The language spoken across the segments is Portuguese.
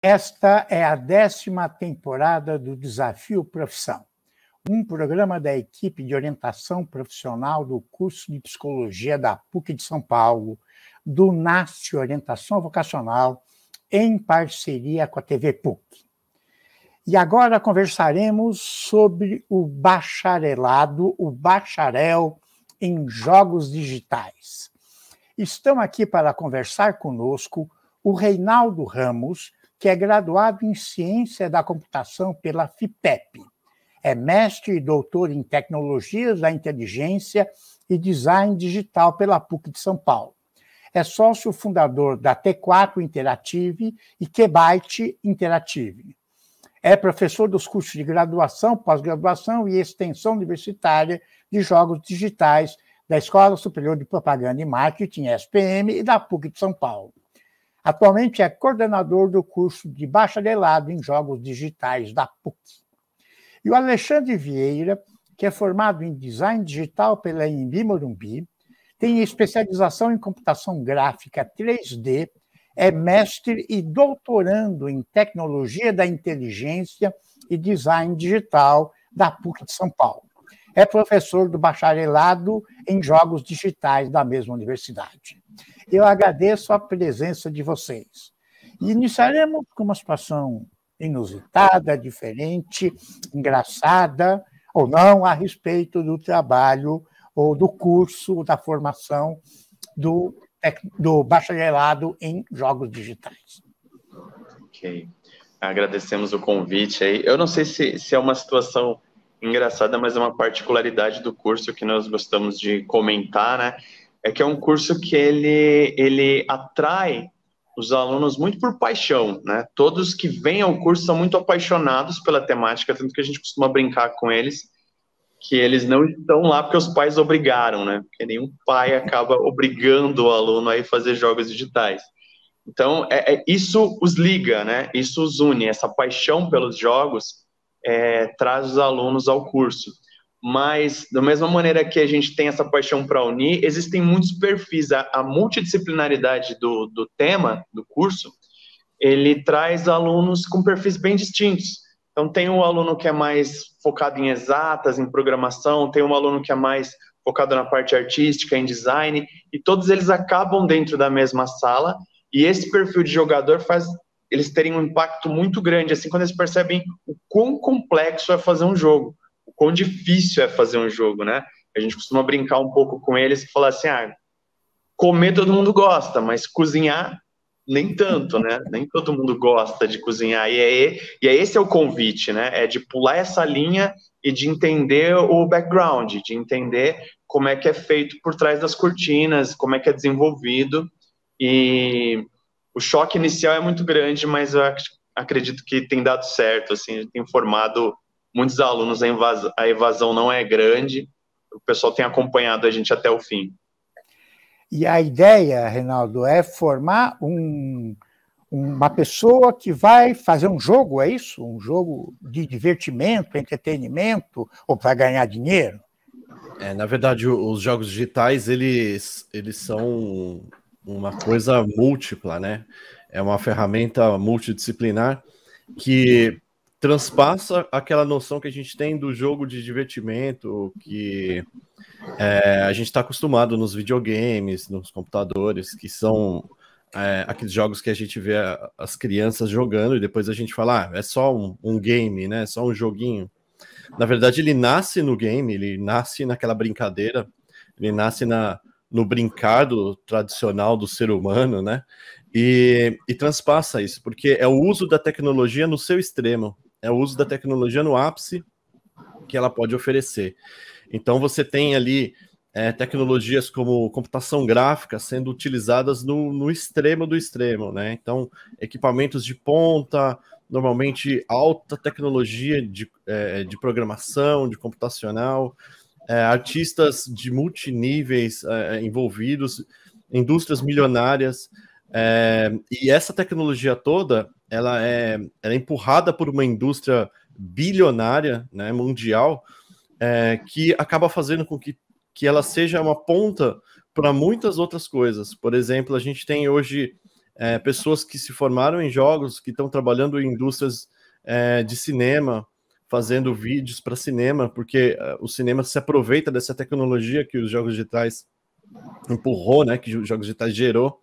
Esta é a 10ª temporada do Desafio Profissão, um programa da equipe de orientação profissional do curso de Psicologia da PUC de São Paulo, do NAST Orientação Vocacional, em parceria com a TV PUC. E agora conversaremos sobre o bacharelado, o bacharel em jogos digitais. Estão aqui para conversar conosco o Reinaldo Ramos, que é graduado em Ciência da Computação pela FIPEP. É mestre e doutor em Tecnologias da Inteligência e Design Digital pela PUC de São Paulo. É sócio fundador da T4 Interactive e Qbyte Interactive. É professor dos cursos de graduação, pós-graduação e extensão universitária de jogos digitais da Escola Superior de Propaganda e Marketing, SPM, e da PUC de São Paulo. Atualmente é coordenador do curso de bacharelado em jogos digitais da PUC. E o Alexandre Vieira, que é formado em design digital pela Anhembi Morumbi, tem especialização em computação gráfica 3D, é mestre e doutorando em tecnologia da inteligência e design digital da PUC de São Paulo. É professor do bacharelado em jogos digitais da mesma universidade. Eu agradeço a presença de vocês. E iniciaremos com uma situação inusitada, diferente, engraçada, ou não, a respeito do trabalho ou do curso, da formação do bacharelado em jogos digitais. Ok. Agradecemos o convite aí. Eu não sei se é uma situação engraçada, mas é uma particularidade do curso que nós gostamos de comentar, né? É que é um curso que ele atrai os alunos muito por paixão, né? Todos que vêm ao curso são muito apaixonados pela temática, tanto que a gente costuma brincar com eles, que eles não estão lá porque os pais obrigaram, né? Porque nenhum pai acaba obrigando o aluno a ir fazer jogos digitais. Então, isso os liga, né? Isso os une, essa paixão pelos jogos traz os alunos ao curso. Mas, da mesma maneira que a gente tem essa paixão para unir, existem muitos perfis. A multidisciplinaridade do tema, do curso, ele traz alunos com perfis bem distintos. Então, tem um aluno que é mais focado em exatas, em programação, tem um aluno que é mais focado na parte artística, em design, e todos eles acabam dentro da mesma sala, e esse perfil de jogador faz eles terem um impacto muito grande, assim, quando eles percebem o quão complexo é fazer um jogo, o quão difícil é fazer um jogo, né? A gente costuma brincar um pouco com eles e falar assim, comer todo mundo gosta, mas cozinhar nem tanto, né? Nem todo mundo gosta de cozinhar, e esse é o convite, né? É de pular essa linha e de entender o background, de entender como é que é feito por trás das cortinas, como é que é desenvolvido, e o choque inicial é muito grande, mas eu acredito que tem dado certo, assim, tem formado muitos alunos, a evasão não é grande, o pessoal tem acompanhado a gente até o fim. E a ideia, Reinaldo, é formar uma pessoa que vai fazer um jogo, é isso? Um jogo de divertimento, entretenimento, ou para ganhar dinheiro? Na verdade, os jogos digitais, eles são uma coisa múltipla, né? É uma ferramenta multidisciplinar que transpassa aquela noção que a gente tem do jogo de divertimento, que a gente está acostumado nos videogames, nos computadores, que são aqueles jogos que a gente vê as crianças jogando e depois a gente fala, é só um game, né? É só um joguinho. Na verdade, ele nasce no game, ele nasce naquela brincadeira, ele nasce no brincado tradicional do ser humano, né? E transpassa isso, porque é o uso da tecnologia no seu extremo, é o uso da tecnologia no ápice que ela pode oferecer. Então você tem ali tecnologias como computação gráfica sendo utilizadas no extremo do extremo, né? Então, equipamentos de ponta, normalmente alta tecnologia de programação, de computacional, artistas de multiníveis envolvidos, indústrias milionárias, e essa tecnologia toda, ela é empurrada por uma indústria bilionária, né, mundial, que acaba fazendo com que ela seja uma ponta para muitas outras coisas. Por exemplo, a gente tem hoje pessoas que se formaram em jogos, que estão trabalhando em indústrias de cinema, fazendo vídeos para cinema, porque o cinema se aproveita dessa tecnologia que os jogos digitais empurrou, né, que os jogos digitais gerou.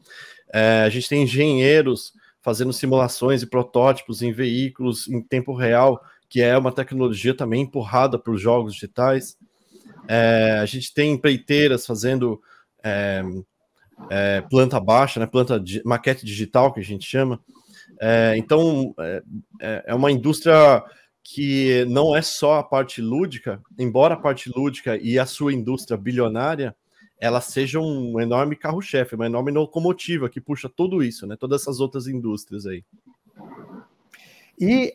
A gente tem engenheiros fazendo simulações e protótipos em veículos em tempo real, que é uma tecnologia também empurrada por jogos digitais. A gente tem empreiteiras fazendo planta baixa, né, maquete digital, que a gente chama. Então, é uma indústria que não é só a parte lúdica, embora a parte lúdica e a sua indústria bilionária, ela seja um enorme carro-chefe, uma enorme locomotiva que puxa tudo isso, né? Todas essas outras indústrias aí. E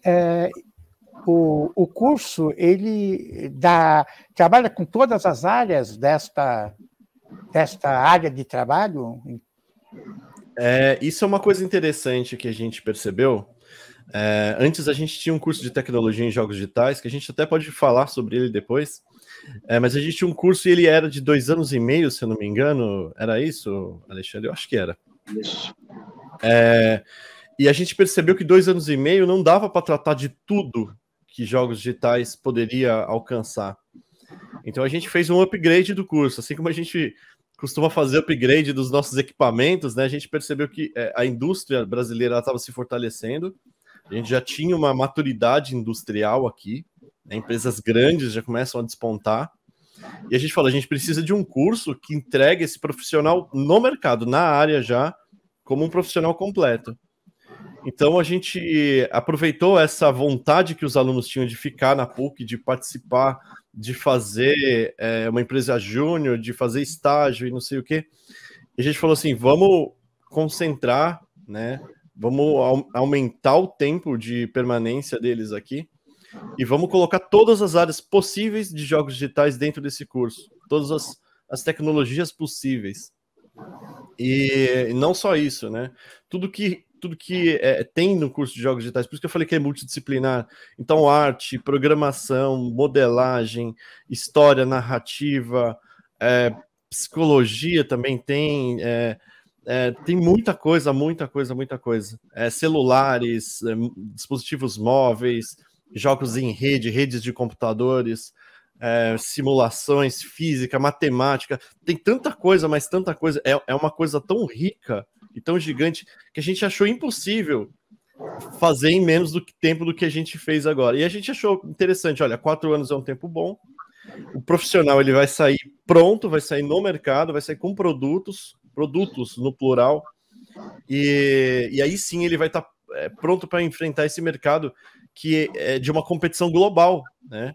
o curso, ele trabalha com todas as áreas desta área de trabalho? Isso é uma coisa interessante que a gente percebeu. Antes a gente tinha um curso de tecnologia em jogos digitais, que a gente até pode falar sobre ele depois, mas a gente tinha um curso e ele era de 2 anos e meio, se eu não me engano. Era isso, Alexandre? Eu acho que era. Isso. E a gente percebeu que 2 anos e meio não dava para tratar de tudo que jogos digitais poderia alcançar. Então a gente fez um upgrade do curso, assim como a gente costuma fazer upgrade dos nossos equipamentos, né? A gente percebeu que a indústria brasileira estava se fortalecendo, a gente já tinha uma maturidade industrial aqui, né? Empresas grandes já começam a despontar, e a gente falou, a gente precisa de um curso que entregue esse profissional no mercado, na área já, como um profissional completo. Então a gente aproveitou essa vontade que os alunos tinham de ficar na PUC, de participar, de fazer uma empresa júnior, de fazer estágio e não sei o quê. E a gente falou assim, vamos concentrar, né? Vamos aumentar o tempo de permanência deles aqui e vamos colocar todas as áreas possíveis de jogos digitais dentro desse curso, todas as tecnologias possíveis. E não só isso, né? Tudo que tem no curso de jogos digitais, por isso que eu falei que é multidisciplinar. Então, arte, programação, modelagem, história, narrativa, psicologia também tem. Tem muita coisa. Celulares, dispositivos móveis, jogos em redes de computadores, simulações, física, matemática. Tem tanta coisa, mas tanta coisa. É uma coisa tão rica e tão gigante que a gente achou impossível fazer em menos tempo do que a gente fez agora. E a gente achou interessante, olha, 4 anos é um tempo bom, o profissional ele vai sair pronto, vai sair no mercado, vai sair com produtos no plural, e aí sim ele vai estar pronto para enfrentar esse mercado que é de uma competição global, né?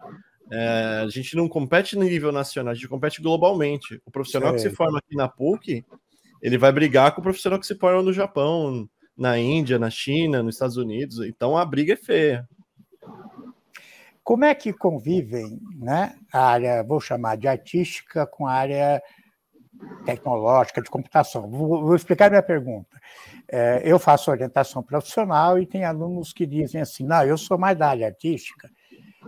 A gente não compete no nível nacional, a gente compete globalmente. O profissional que se forma aqui na PUC, ele vai brigar com o profissional que se forma no Japão, na Índia, na China, nos Estados Unidos. Então a briga é feia. Como é que convivem, né, a área, vou chamar de artística, com a área tecnológica, de computação? Vou explicar minha pergunta. Eu faço orientação profissional e tem alunos que dizem assim, não, eu sou mais da área artística,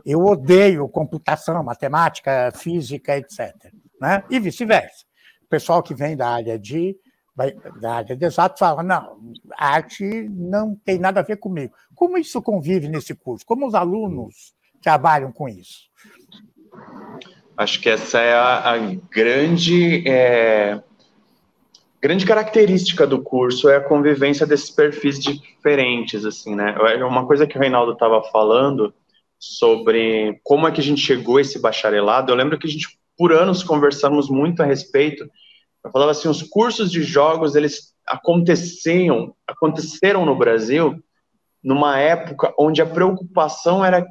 eu odeio computação, matemática, física, etc. Né? E vice-versa. O pessoal que vem da área de exato fala, não, a arte não tem nada a ver comigo. Como isso convive nesse curso? Como os alunos trabalham com isso? Acho que essa é a grande característica do curso, é a convivência desses perfis diferentes, assim, né? Uma coisa que o Reinaldo estava falando sobre como é que a gente chegou a esse bacharelado, eu lembro que a gente, por anos, conversamos muito a respeito. Eu falava assim, os cursos de jogos, eles aconteceram no Brasil numa época onde a preocupação era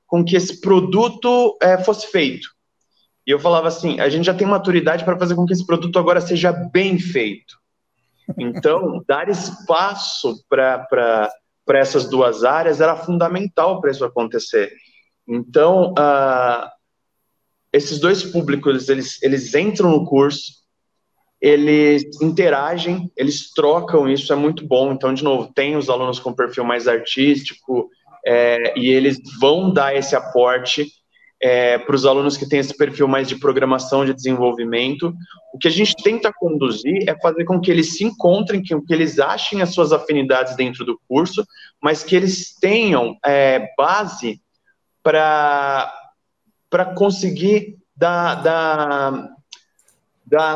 com que esse produto fosse feito. E eu falava assim, a gente já tem maturidade para fazer com que esse produto agora seja bem feito. Então, dar espaço para essas duas áreas era fundamental para isso acontecer. Então, esses dois públicos, eles entram no curso, eles interagem, eles trocam, isso é muito bom. Então, de novo, tem os alunos com perfil mais artístico, e eles vão dar esse aporte. para os alunos que têm esse perfil mais de programação, de desenvolvimento. O que a gente tenta conduzir é fazer com que eles se encontrem, que eles achem as suas afinidades dentro do curso, mas que eles tenham base para conseguir dar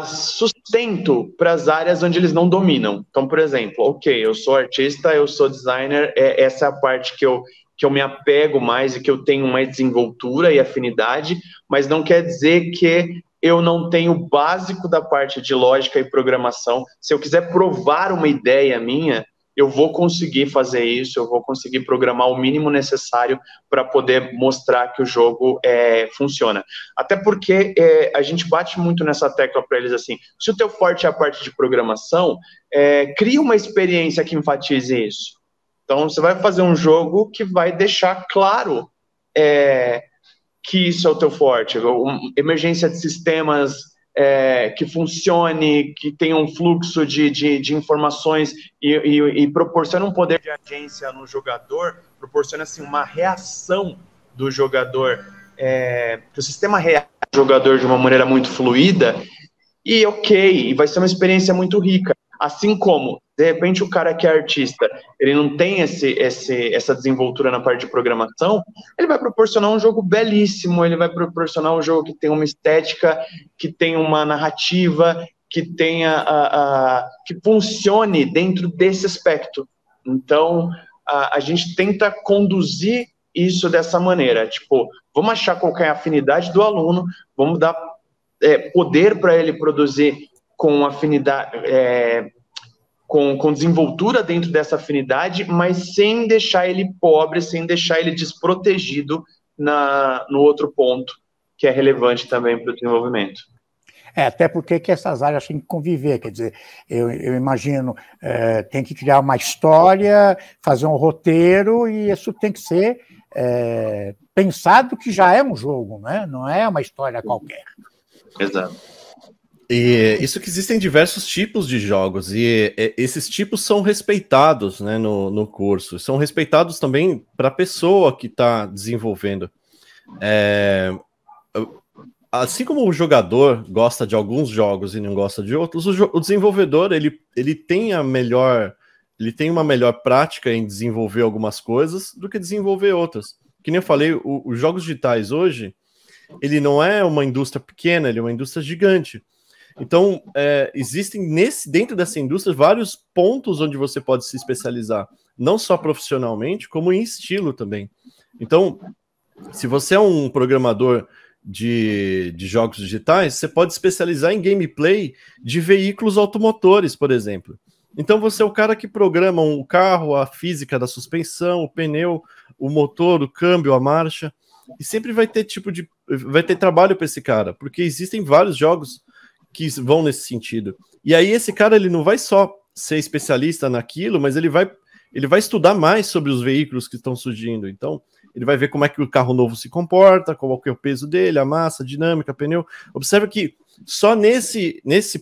sustento para as áreas onde eles não dominam. Então, por exemplo, ok, eu sou artista, eu sou designer, essa é a parte que eu me apego mais e que eu tenho mais desenvoltura e afinidade, mas não quer dizer que eu não tenho o básico da parte de lógica e programação. Se eu quiser provar uma ideia minha, eu vou conseguir fazer isso, eu vou conseguir programar o mínimo necessário para poder mostrar que o jogo funciona. Até porque a gente bate muito nessa tecla para eles assim, se o teu forte é a parte de programação, cria uma experiência que enfatize isso. Então, você vai fazer um jogo que vai deixar claro que isso é o teu forte. Emergência de sistemas que funcione, que tenha um fluxo de informações e proporciona um poder de agência no jogador, proporciona assim, uma reação do jogador, que o sistema reage ao jogador de uma maneira muito fluida, e vai ser uma experiência muito rica. Assim como, de repente, o cara que é artista, ele não tem essa desenvoltura na parte de programação, ele vai proporcionar um jogo belíssimo, ele vai proporcionar um jogo que tem uma estética, que tem uma narrativa, que tenha que funcione dentro desse aspecto. Então, a gente tenta conduzir isso dessa maneira, tipo, vamos achar qual é a afinidade do aluno, vamos dar poder para ele produzir com afinidade, com desenvoltura dentro dessa afinidade, mas sem deixar ele pobre, sem deixar ele desprotegido no outro ponto, que é relevante também para o desenvolvimento. Até porque que essas áreas têm que conviver, quer dizer, eu imagino, tem que criar uma história, fazer um roteiro, e isso tem que ser pensado que já é um jogo, né? Não é uma história qualquer. Exato. E isso que existem diversos tipos de jogos, e esses tipos são respeitados, né, no curso, são respeitados também para a pessoa que está desenvolvendo. Assim como o jogador gosta de alguns jogos e não gosta de outros, o desenvolvedor ele tem uma melhor prática em desenvolver algumas coisas do que desenvolver outras. Que nem eu falei, os jogos digitais hoje, ele não é uma indústria pequena, ele é uma indústria gigante. Então, existem dentro dessa indústria vários pontos onde você pode se especializar, não só profissionalmente, como em estilo também. Então, se você é um programador de jogos digitais, você pode especializar em gameplay de veículos automotores, por exemplo. Então, você é o cara que programa o carro, a física da suspensão, o pneu, o motor, o câmbio, a marcha, e sempre vai ter trabalho para esse cara, porque existem vários jogos que vão nesse sentido. E aí esse cara, ele não vai só ser especialista naquilo, mas ele vai estudar mais sobre os veículos que estão surgindo. Então, ele vai ver como é que o carro novo se comporta, qual é o peso dele, a massa, a dinâmica, pneu. Observa que só nesse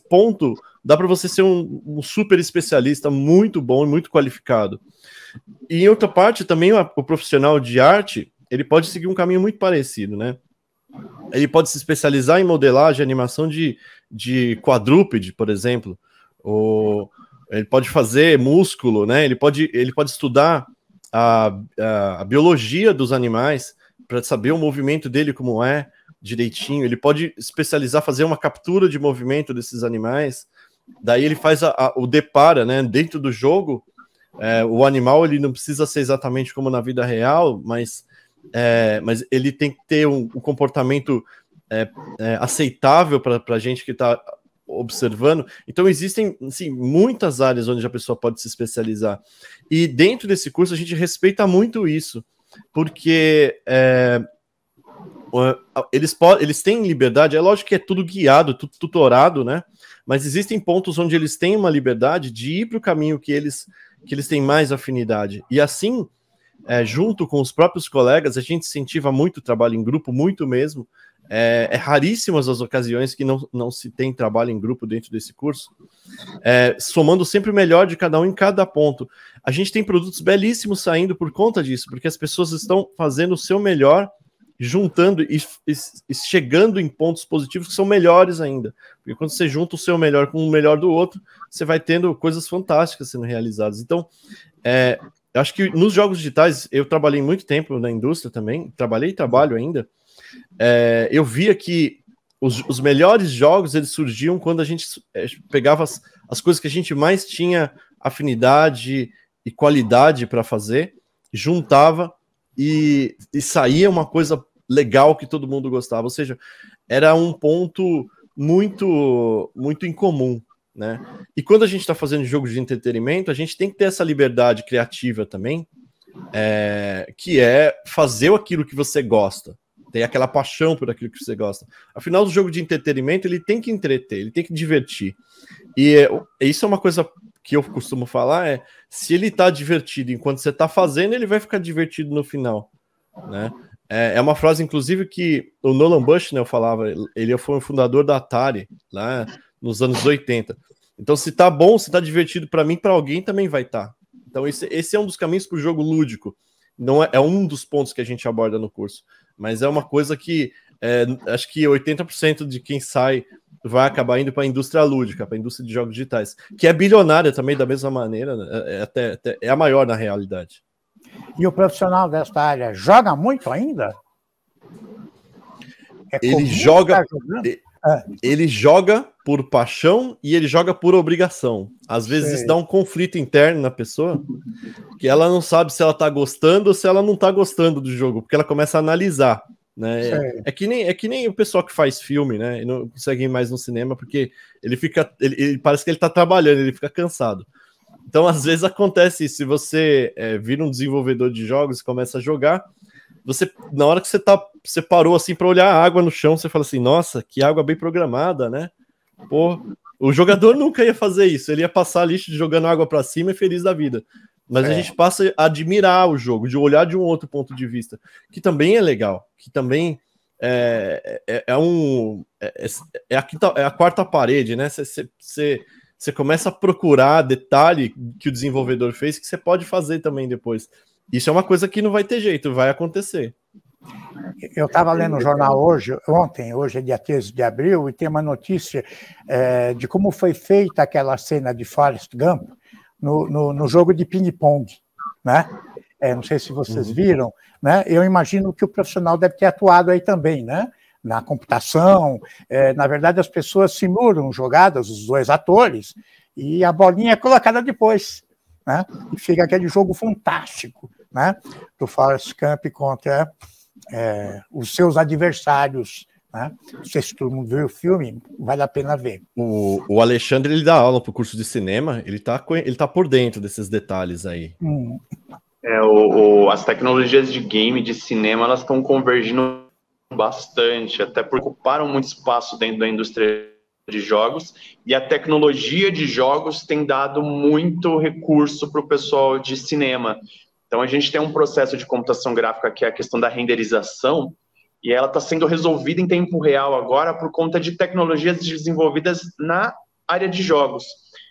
ponto dá para você ser um super especialista muito bom e muito qualificado. E em outra parte, também o profissional de arte, ele pode seguir um caminho muito parecido, né? Ele pode se especializar em modelagem, animação de quadrúpede, por exemplo, ou ele pode fazer músculo, né? Ele pode estudar a biologia dos animais para saber o movimento dele como é direitinho. Ele pode especializar, fazer uma captura de movimento desses animais. Daí ele faz o depara, né? Dentro do jogo, o animal ele não precisa ser exatamente como na vida real, mas ele tem que ter um comportamento aceitável para a gente que está observando. Então existem assim, muitas áreas onde a pessoa pode se especializar, e dentro desse curso a gente respeita muito isso, porque eles têm liberdade. É lógico que é tudo guiado, tudo tutorado, né? Mas existem pontos onde eles têm uma liberdade de ir para o caminho que eles têm mais afinidade, e assim, junto com os próprios colegas, a gente incentiva muito o trabalho em grupo, muito mesmo. Raríssimas as ocasiões que não se tem trabalho em grupo dentro desse curso, somando sempre o melhor de cada um em cada ponto. A gente tem produtos belíssimos saindo por conta disso, porque as pessoas estão fazendo o seu melhor juntando e chegando em pontos positivos que são melhores ainda. Porque quando você junta o seu melhor com o melhor do outro, você vai tendo coisas fantásticas sendo realizadas. Então, eu acho que nos jogos digitais, eu trabalhei muito tempo na indústria também, trabalhei e trabalho ainda, eu via que os melhores jogos, eles surgiam quando a gente pegava as coisas que a gente mais tinha afinidade e qualidade para fazer, juntava e saía uma coisa legal que todo mundo gostava. Ou seja, era um ponto muito, muito incomum, né? E quando a gente está fazendo jogos de entretenimento, a gente tem que ter essa liberdade criativa também, que é fazer aquilo que você gosta, ter aquela paixão por aquilo que você gosta. Afinal, o jogo de entretenimento, ele tem que entreter, ele tem que divertir. E isso é uma coisa que eu costumo falar, se ele tá divertido enquanto você tá fazendo, ele vai ficar divertido no final, né? É uma frase, inclusive, que o Nolan Bushnell falava, ele foi o fundador da Atari, lá nos anos 80. Então, se tá bom, se tá divertido para mim, para alguém também vai estar. Então, esse é um dos caminhos para o jogo lúdico. Não é um dos pontos que a gente aborda no curso, mas é uma coisa que acho que 80% de quem sai vai acabar indo para a indústria lúdica, para a indústria de jogos digitais, que é bilionária também, da mesma maneira, é a maior na realidade. E o profissional desta área joga muito ainda? Ele joga por paixão e ele joga por obrigação. Às vezes isso dá um conflito interno na pessoa, que ela não sabe se ela tá gostando ou se ela não tá gostando do jogo, porque ela começa a analisar, né? É que nem o pessoal que faz filme, né? E não consegue ir mais no cinema, porque ele parece que ele tá trabalhando, ele fica cansado. Então, às vezes acontece isso. Se você vira um desenvolvedor de jogos e começa a jogar, na hora que você parou assim para olhar a água no chão, você fala assim, nossa, que água bem programada, né? Pô, o jogador nunca ia fazer isso, ele ia passar lixo jogando água para cima e feliz da vida. Mas a gente passa a admirar o jogo, de olhar de um outro ponto de vista, que também é legal, que também é a quarta parede, né? Você começa a procurar detalhe que o desenvolvedor fez que você pode fazer também depois. Isso é uma coisa que não vai ter jeito, vai acontecer. Eu estava lendo o jornal hoje é dia 13 de abril, e tem uma notícia de como foi feita aquela cena de Forrest Gump no jogo de ping-pong, né? Não sei se vocês viram, né? Eu imagino que o profissional deve ter atuado aí também, né? Na computação, na verdade as pessoas simulam jogadas, os dois atores, e a bolinha é colocada depois, né? E fica aquele jogo fantástico, né? Do Forrest Gump contra os seus adversários, né? Não sei se todo mundo viu o filme, vale a pena ver. O Alexandre, ele dá aula para o curso de cinema, ele tá por dentro desses detalhes aí. As tecnologias de game, de cinema, elas estão convergindo bastante, até porque ocuparam muito espaço dentro da indústria de jogos, e a tecnologia de jogos tem dado muito recurso para o pessoal de cinema. Então a gente tem um processo de computação gráfica que é a questão da renderização, e ela está sendo resolvida em tempo real agora por conta de tecnologias desenvolvidas na área de jogos.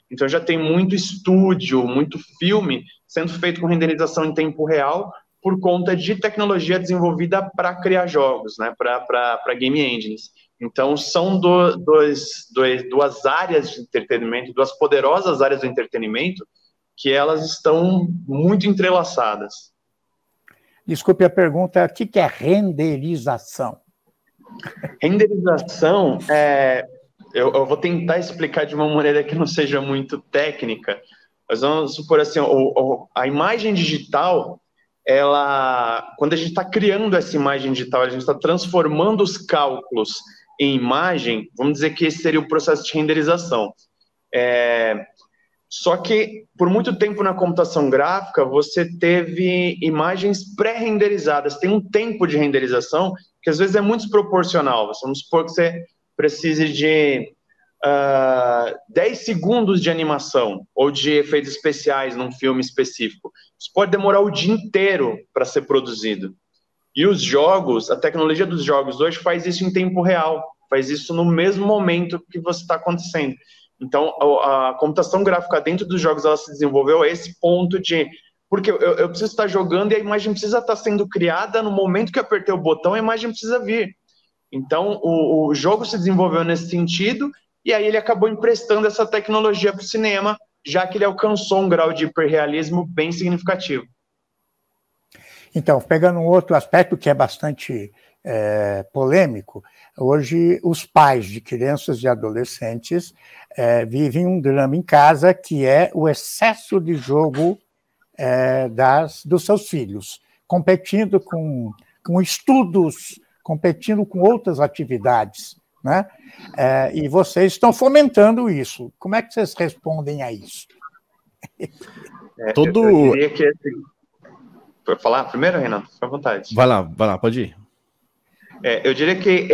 Então já tem muito estúdio, muito filme sendo feito com renderização em tempo real por conta de tecnologia desenvolvida para criar jogos, né, para game engines. Então são duas áreas de entretenimento, duas poderosas áreas do entretenimento, que elas estão muito entrelaçadas. Desculpe a pergunta, o que é renderização? Renderização eu vou tentar explicar de uma maneira que não seja muito técnica, mas vamos supor assim, a imagem digital, quando a gente está criando essa imagem digital, a gente está transformando os cálculos em imagem, vamos dizer que esse seria o processo de renderização. Só que, por muito tempo na computação gráfica, você teve imagens pré-renderizadas. Tem um tempo de renderização que, às vezes, é muito desproporcional. Vamos supor que você precise de 10 segundos de animação ou de efeitos especiais num filme específico. Isso pode demorar o dia inteiro para ser produzido. E os jogos, a tecnologia dos jogos hoje faz isso em tempo real. Faz isso no mesmo momento que você está acontecendo. Então, a computação gráfica dentro dos jogos, ela se desenvolveu a esse ponto de Porque eu preciso estar jogando e a imagem precisa estar sendo criada no momento que eu apertei o botão, a imagem precisa vir. Então, o jogo se desenvolveu nesse sentido, e aí ele acabou emprestando essa tecnologia para o cinema, já que ele alcançou um grau de hiperrealismo bem significativo. Então, pegando um outro aspecto que é bastante polêmico, hoje os pais de crianças e adolescentes vivem um drama em casa, que é o excesso de jogo dos seus filhos, competindo com estudos, competindo com outras atividades, né? E vocês estão fomentando isso. Como é que vocês respondem a isso? Eu diria que... Pode falar primeiro, Renato? Fica à vontade. Vai lá, pode ir. Eu diria que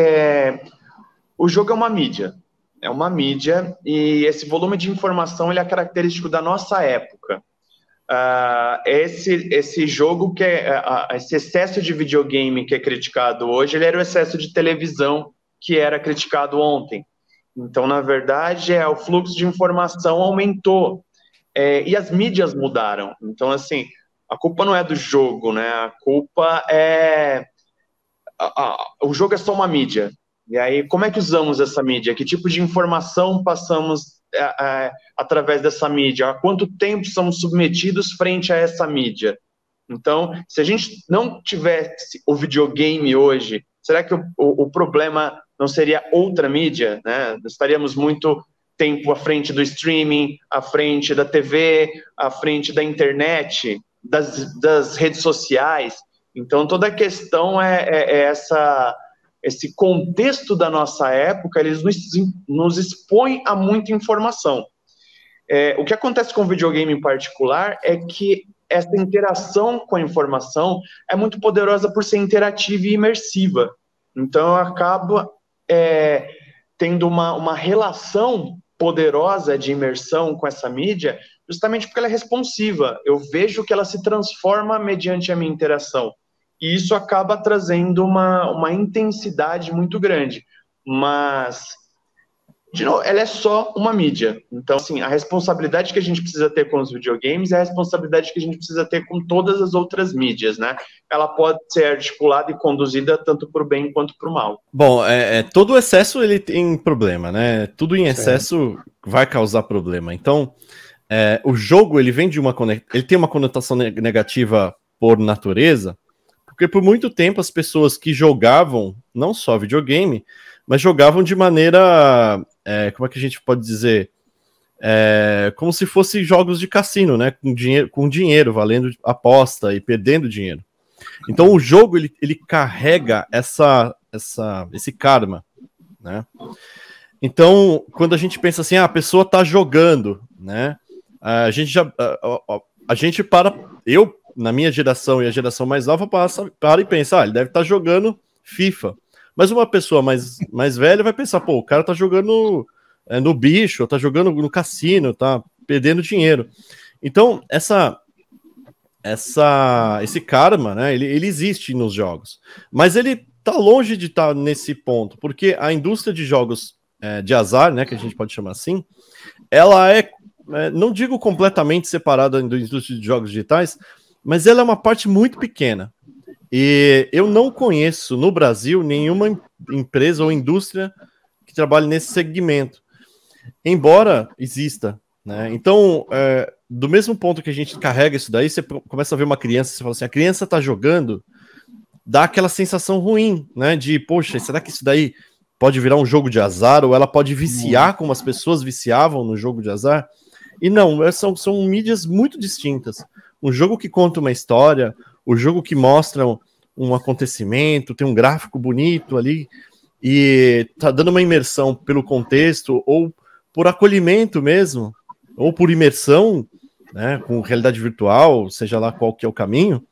o jogo é uma mídia. É uma mídia, e esse volume de informação ele é característico da nossa época. Esse jogo, esse excesso de videogame que é criticado hoje, ele era o excesso de televisão que era criticado ontem. Então, na verdade, o fluxo de informação aumentou, e as mídias mudaram. Então, assim, a culpa não é do jogo, né? A culpa é... o jogo é só uma mídia. E aí, como é que usamos essa mídia? Que tipo de informação passamos através dessa mídia? Há quanto tempo somos submetidos frente a essa mídia? Então, se a gente não tivesse o videogame hoje, será que o problema não seria outra mídia, né? Estaríamos muito tempo à frente do streaming, à frente da TV, à frente da internet, das redes sociais. Então, toda a questão esse contexto da nossa época, eles nos expõe a muita informação. O que acontece com o videogame em particular é que essa interação com a informação é muito poderosa por ser interativa e imersiva. Então, eu acabo tendo uma relação poderosa de imersão com essa mídia, justamente porque ela é responsiva. Eu vejo que ela se transforma mediante a minha interação. E isso acaba trazendo uma intensidade muito grande. Mas, de novo, ela é só uma mídia. Então, assim, a responsabilidade que a gente precisa ter com os videogames é a responsabilidade que a gente precisa ter com todas as outras mídias, né? Ela pode ser articulada e conduzida tanto para o bem quanto para o mal. Bom, todo excesso ele tem problema, né? Tudo em excesso vai causar problema. Então, o jogo ele vem ele tem uma conotação negativa por natureza, porque por muito tempo as pessoas que jogavam, não só videogame, mas jogavam de maneira, como é que a gente pode dizer, como se fossem jogos de cassino, né? Com dinheiro, valendo aposta e perdendo dinheiro. Então o jogo ele carrega esse karma, né? Então quando a gente pensa assim, a pessoa tá jogando, né? Eu na minha geração e a geração mais nova para e pensa, ele deve estar jogando FIFA. Mas uma pessoa mais velha vai pensar, o cara tá jogando no bicho, tá jogando no cassino, tá perdendo dinheiro. Então, esse karma, né, ele existe nos jogos. Mas ele tá longe de estar nesse ponto, porque a indústria de jogos de azar, né, que a gente pode chamar assim, ela não digo completamente separada da indústria de jogos digitais, mas ela é uma parte muito pequena. E eu não conheço no Brasil nenhuma empresa ou indústria que trabalhe nesse segmento, embora exista, né? Então, do mesmo ponto que a gente carrega isso daí, você começa a ver uma criança, você fala assim, a criança tá jogando, dá aquela sensação ruim, né? De, poxa, será que isso daí pode virar um jogo de azar, ou ela pode viciar como as pessoas viciavam no jogo de azar? E não, são mídias muito distintas. Um jogo que conta uma história, o jogo que mostra um acontecimento, tem um gráfico bonito ali, e tá dando uma imersão pelo contexto, ou por acolhimento mesmo, ou por imersão, né, com realidade virtual, seja lá qual que é o caminho,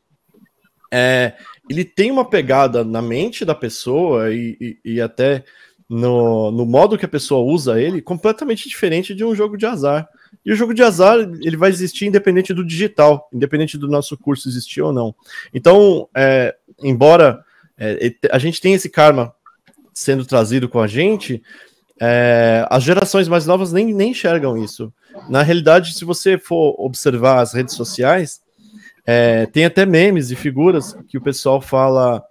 ele tem uma pegada na mente da pessoa e até no modo que a pessoa usa ele, completamente diferente de um jogo de azar. E o jogo de azar, ele vai existir independente do digital, independente do nosso curso existir ou não. Então, embora a gente tenha esse karma sendo trazido com a gente, as gerações mais novas nem enxergam isso. Na realidade, se você for observar as redes sociais, Tem até memes e figuras que o pessoal fala,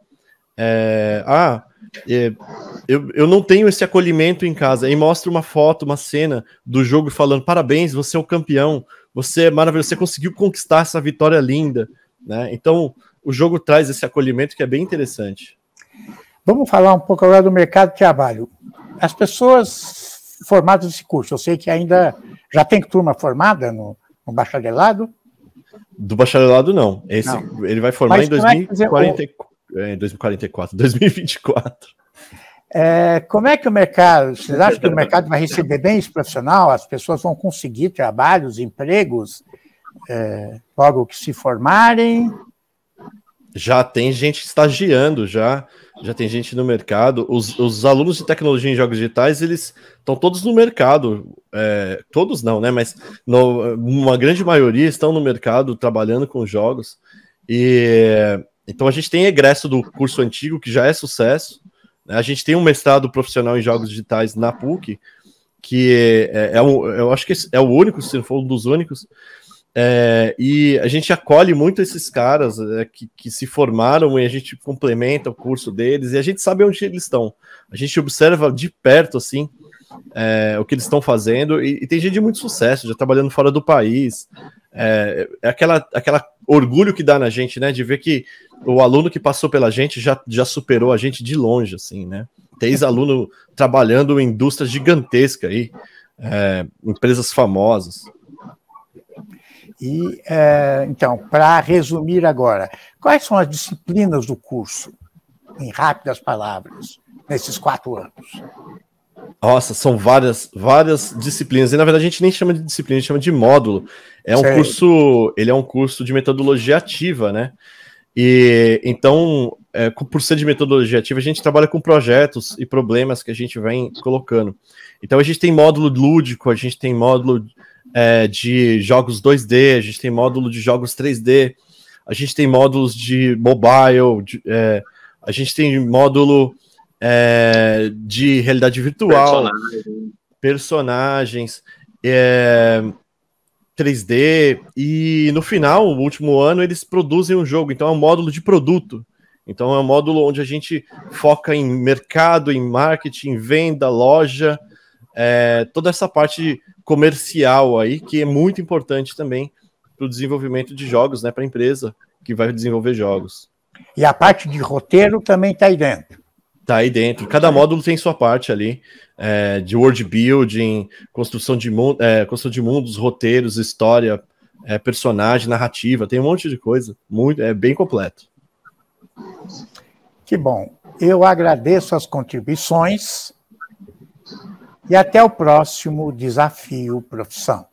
eu não tenho esse acolhimento em casa, e mostra uma foto, uma cena do jogo falando, parabéns, você é o campeão, você é maravilhoso, você conseguiu conquistar essa vitória linda, né? Então, o jogo traz esse acolhimento que é bem interessante. Vamos falar um pouco agora do mercado de trabalho. As pessoas formadas nesse curso, eu sei que ainda já tem turma formada no bacharelado? Do bacharelado, não. Não. Ele vai formar em 2024. Como é que o mercado... Vocês acham que o mercado vai receber bem esse profissional? As pessoas vão conseguir trabalhos, empregos, logo que se formarem? Já tem gente estagiando, já tem gente no mercado. Os alunos de tecnologia em jogos digitais, eles estão todos no mercado. Todos não, né? Mas uma grande maioria estão no mercado trabalhando com jogos. Então a gente tem egresso do curso antigo, que já é sucesso. A gente tem um mestrado profissional em jogos digitais na PUC, que eu acho que é o único, se não for um dos únicos. E a gente acolhe muito esses caras que se formaram, e a gente complementa o curso deles, e a gente sabe onde eles estão. A gente observa de perto, assim, o que eles estão fazendo, e tem gente de muito sucesso, já trabalhando fora do país. Aquela orgulho que dá na gente, né, de ver que o aluno que passou pela gente já superou a gente de longe, assim, né. Tem ex-aluno trabalhando em indústria gigantesca aí, empresas famosas. E, então, para resumir agora, quais são as disciplinas do curso, em rápidas palavras, nesses 4 anos? Nossa, são várias disciplinas. E, na verdade, a gente nem chama de disciplina, a gente chama de módulo. Ele é um curso de metodologia ativa, né? E, então, por ser de metodologia ativa, a gente trabalha com projetos e problemas que a gente vem colocando. Então, a gente tem módulo lúdico, a gente tem módulo... de jogos 2D, a gente tem módulo de jogos 3D, a gente tem módulos de mobile, a gente tem módulo de realidade virtual, personagens 3D, e no final, o último ano, eles produzem um jogo, então é um módulo de produto. Então é um módulo onde a gente foca em mercado, em marketing, venda, loja, toda essa parte comercial aí, que é muito importante também para o desenvolvimento de jogos, né, para a empresa que vai desenvolver jogos. E a parte de roteiro também está aí dentro? Está aí dentro. Cada módulo tem sua parte ali, de world building, construção de mundos, roteiros, história, personagem, narrativa, tem um monte de coisa. Bem completo. Que bom. Eu agradeço as contribuições. E até o próximo Desafio Profissão.